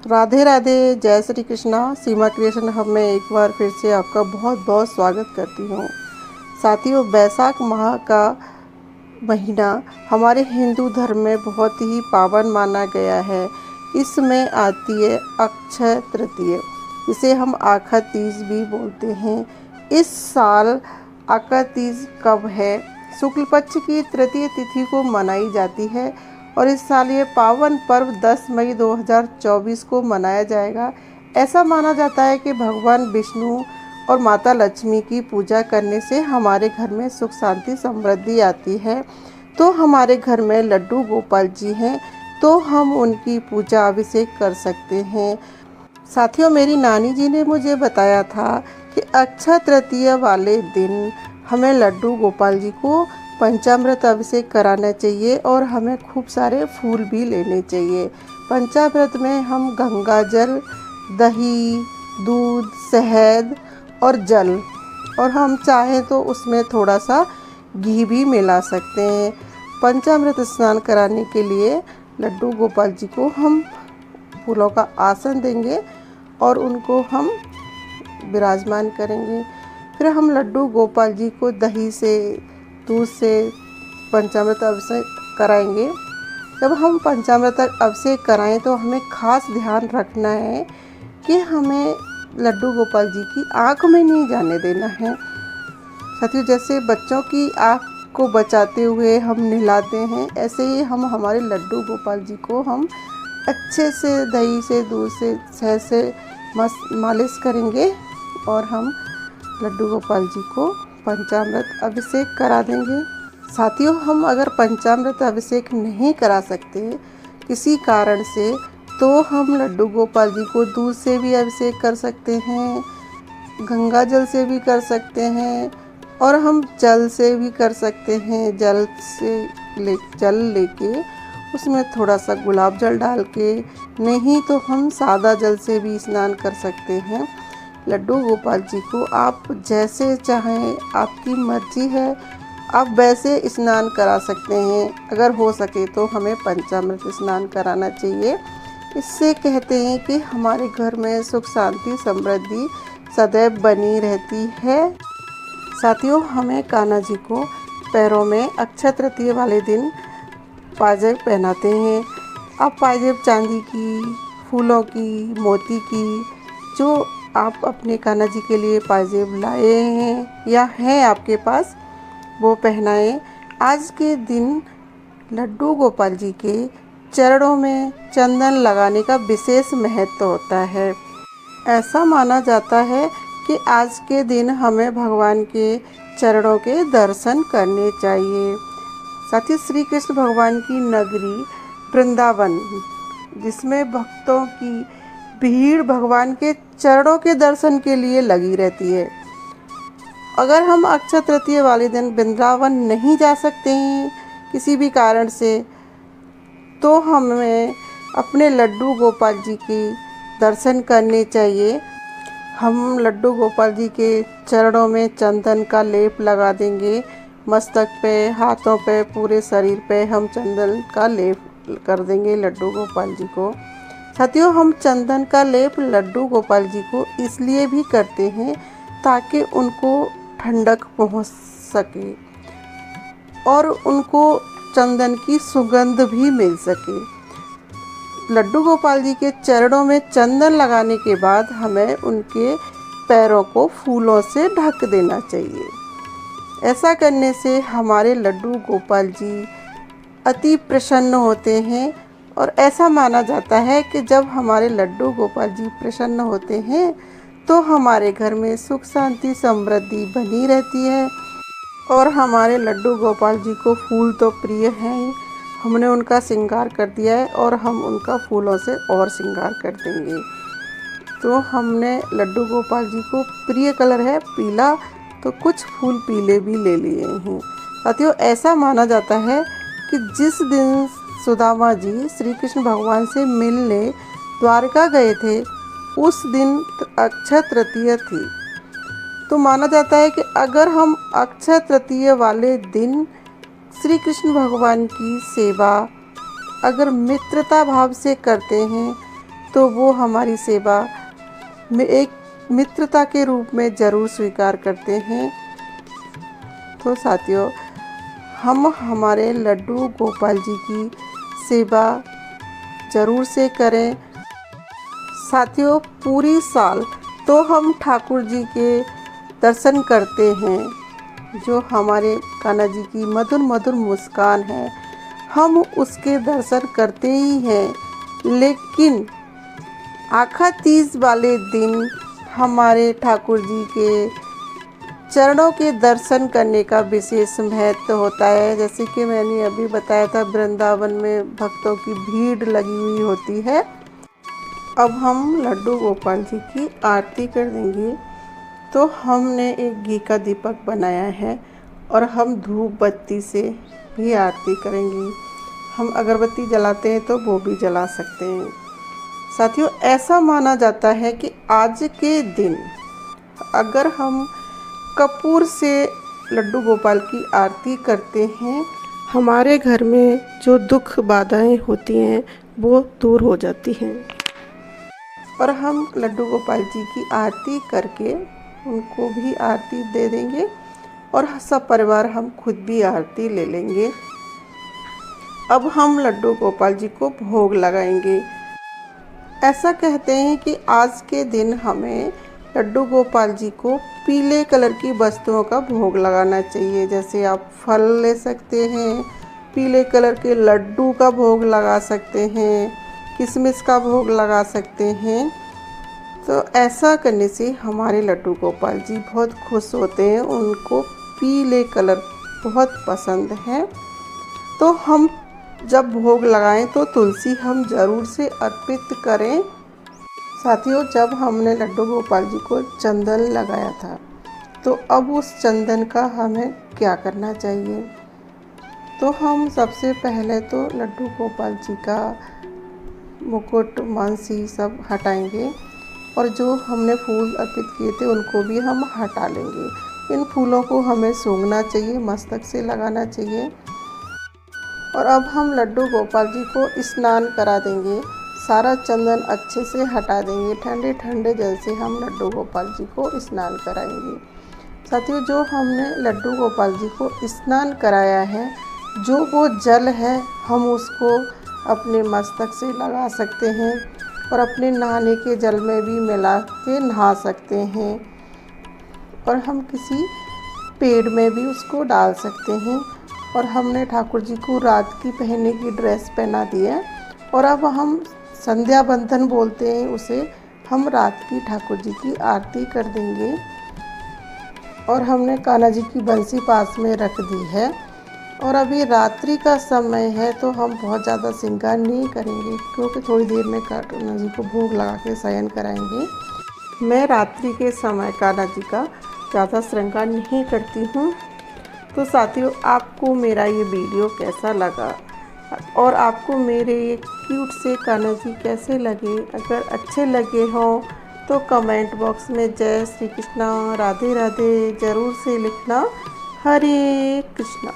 राधे राधे, जय श्री कृष्णा। सीमा creation hub में एक बार फिर से आपका बहुत बहुत स्वागत करती हूँ। साथियों, बैसाख माह का महीना हमारे हिंदू धर्म में बहुत ही पावन माना गया है। इसमें आती है अक्षय तृतीया, इसे हम आखा तीज भी बोलते हैं। इस साल आखा तीज कब है? शुक्ल पक्ष की तृतीय तिथि को मनाई जाती है और इस साल ये पावन पर्व 10 मई 2024 को मनाया जाएगा। ऐसा माना जाता है कि भगवान विष्णु और माता लक्ष्मी की पूजा करने से हमारे घर में सुख शांति समृद्धि आती है। तो हमारे घर में लड्डू गोपाल जी हैं, तो हम उनकी पूजा अभिषेक कर सकते हैं। साथियों, मेरी नानी जी ने मुझे बताया था कि अक्षय तृतीया वाले दिन हमें लड्डू गोपाल जी को पंचामृत अभिषेक कराना चाहिए और हमें खूब सारे फूल भी लेने चाहिए। पंचामृत में हम गंगा जल, दही, दूध, शहद और जल, और हम चाहें तो उसमें थोड़ा सा घी भी मिला सकते हैं। पंचामृत स्नान कराने के लिए लड्डू गोपाल जी को हम फूलों का आसन देंगे और उनको हम विराजमान करेंगे। फिर हम लड्डू गोपाल जी को दही से, दूध से पंचामृत अभिषेक कराएंगे। जब हम पंचामृत अभिषेक कराएं तो हमें खास ध्यान रखना है कि हमें लड्डू गोपाल जी की आँख में नहीं जाने देना है। साथियों, जैसे बच्चों की आँख को बचाते हुए हम नहलाते हैं, ऐसे ही हम हमारे लड्डू गोपाल जी को हम अच्छे से दही से, दूध से, शहद से मस्त मालिश करेंगे और हम लड्डू गोपाल जी को पंचामृत अभिषेक करा देंगे। साथियों, हम अगर पंचामृत अभिषेक नहीं करा सकते किसी कारण से, तो हम लड्डू गोपाल जी को दूध से भी अभिषेक कर सकते हैं, गंगा जल से भी कर सकते हैं और हम जल से भी कर सकते हैं। जल लेके उसमें थोड़ा सा गुलाब जल डाल के, नहीं तो हम सादा जल से भी स्नान कर सकते हैं। लड्डू गोपाल जी को आप जैसे चाहें, आपकी मर्जी है, आप वैसे स्नान करा सकते हैं। अगर हो सके तो हमें पंचामृत स्नान कराना चाहिए। इससे कहते हैं कि हमारे घर में सुख शांति समृद्धि सदैव बनी रहती है। साथियों, हमें कान्हा जी को पैरों में अक्षय तृतीया वाले दिन पाजेब पहनाते हैं। आप पाजेब चांदी की, फूलों की, मोती की, जो आप अपने कान्हा जी के लिए पाजेब लाए हैं या हैं आपके पास, वो पहनाएं। आज के दिन लड्डू गोपाल जी के चरणों में चंदन लगाने का विशेष महत्व होता है। ऐसा माना जाता है कि आज के दिन हमें भगवान के चरणों के दर्शन करने चाहिए। साथ ही श्री कृष्ण भगवान की नगरी वृंदावन, जिसमें भक्तों की भीड़ भगवान के चरणों के दर्शन के लिए लगी रहती है। अगर हम अक्षय तृतीया वाले दिन वृंदावन नहीं जा सकते हैं किसी भी कारण से, तो हमें अपने लड्डू गोपाल जी के दर्शन करने चाहिए। हम लड्डू गोपाल जी के चरणों में चंदन का लेप लगा देंगे। मस्तक पे, हाथों पे, पूरे शरीर पे हम चंदन का लेप कर देंगे लड्डू गोपाल जी को। साथियों, हम चंदन का लेप लड्डू गोपाल जी को इसलिए भी करते हैं ताकि उनको ठंडक पहुंच सके और उनको चंदन की सुगंध भी मिल सके। लड्डू गोपाल जी के चरणों में चंदन लगाने के बाद हमें उनके पैरों को फूलों से ढक देना चाहिए। ऐसा करने से हमारे लड्डू गोपाल जी अति प्रसन्न होते हैं और ऐसा माना जाता है कि जब हमारे लड्डू गोपाल जी प्रसन्न होते हैं तो हमारे घर में सुख शांति समृद्धि बनी रहती है। और हमारे लड्डू गोपाल जी को फूल तो प्रिय हैं, हमने उनका श्रृंगार कर दिया है और हम उनका फूलों से और श्रृंगार कर देंगे। तो हमने लड्डू गोपाल जी को प्रिय कलर है पीला, तो कुछ फूल पीले भी ले लिए हैं। साथियों, ऐसा माना जाता है कि जिस दिन सुदामा जी श्री कृष्ण भगवान से मिलने द्वारका गए थे, उस दिन अक्षय तृतीया थी। तो माना जाता है कि अगर हम अक्षय तृतीया वाले दिन श्री कृष्ण भगवान की सेवा अगर मित्रता भाव से करते हैं तो वो हमारी सेवा में एक मित्रता के रूप में ज़रूर स्वीकार करते हैं। तो साथियों, हम हमारे लड्डू गोपाल जी की सेवा ज़रूर से करें। साथियों, पूरी साल तो हम ठाकुर जी के दर्शन करते हैं। जो हमारे कान्हा जी की मधुर मधुर मुस्कान है, हम उसके दर्शन करते ही हैं, लेकिन आखा तीज वाले दिन हमारे ठाकुर जी के चरणों के दर्शन करने का विशेष महत्व होता है। जैसे कि मैंने अभी बताया था, वृंदावन में भक्तों की भीड़ लगी हुई होती है। अब हम लड्डू गोपाल जी की आरती कर देंगे। तो हमने एक घी का दीपक बनाया है और हम धूप बत्ती से भी आरती करेंगे। हम अगरबत्ती जलाते हैं तो वो भी जला सकते हैं। साथियों, ऐसा माना जाता है कि आज के दिन अगर हम कपूर से लड्डू गोपाल की आरती करते हैं, हमारे घर में जो दुख बाधाएं होती हैं वो दूर हो जाती हैं। और हम लड्डू गोपाल जी की आरती करके उनको भी आरती दे देंगे और सब परिवार हम खुद भी आरती ले लेंगे। अब हम लड्डू गोपाल जी को भोग लगाएंगे। ऐसा कहते हैं कि आज के दिन हमें लड्डू गोपाल जी को पीले कलर की वस्तुओं का भोग लगाना चाहिए। जैसे आप फल ले सकते हैं, पीले कलर के लड्डू का भोग लगा सकते हैं, किशमिश का भोग लगा सकते हैं। तो ऐसा करने से हमारे लड्डू गोपाल जी बहुत खुश होते हैं, उनको पीले कलर बहुत पसंद है। तो हम जब भोग लगाएं तो तुलसी हम ज़रूर से अर्पित करें। साथियों, जब हमने लड्डू गोपाल जी को चंदन लगाया था, तो अब उस चंदन का हमें क्या करना चाहिए? तो हम सबसे पहले तो लड्डू गोपाल जी का मुकुट, मानसी सब हटाएंगे और जो हमने फूल अर्पित किए थे उनको भी हम हटा लेंगे। इन फूलों को हमें सूंघना चाहिए, मस्तक से लगाना चाहिए। और अब हम लड्डू गोपाल जी को स्नान करा देंगे, सारा चंदन अच्छे से हटा देंगे। ठंडे ठंडे जल से हम लड्डू गोपाल जी को स्नान कराएंगे। साथियों, जो हमने लड्डू गोपाल जी को स्नान कराया है, जो वो जल है हम उसको अपने मस्तक से लगा सकते हैं और अपने नहाने के जल में भी मिला के नहा सकते हैं। और हम किसी पेड़ में भी उसको डाल सकते हैं। और हमने ठाकुर जी को रात की पहनने की ड्रेस पहना दी है और अब हम संध्या बंधन बोलते हैं उसे, हम रात की ठाकुर जी की आरती कर देंगे। और हमने कान्हा जी की बंसी पास में रख दी है और अभी रात्रि का समय है, तो हम बहुत ज़्यादा श्रृंगार नहीं करेंगे क्योंकि थोड़ी देर में कान्हा जी को भोग लगा के शयन कराएंगे। मैं रात्रि के समय कान्हा जी का ज़्यादा श्रृंगार नहीं करती हूँ। तो साथियों, आपको मेरा ये वीडियो कैसा लगा और आपको मेरे ये क्यूट से कान्हा जी कैसे लगे? अगर अच्छे लगे हों तो कमेंट बॉक्स में जय श्री कृष्णा, राधे राधे ज़रूर से लिखना। हरे कृष्णा।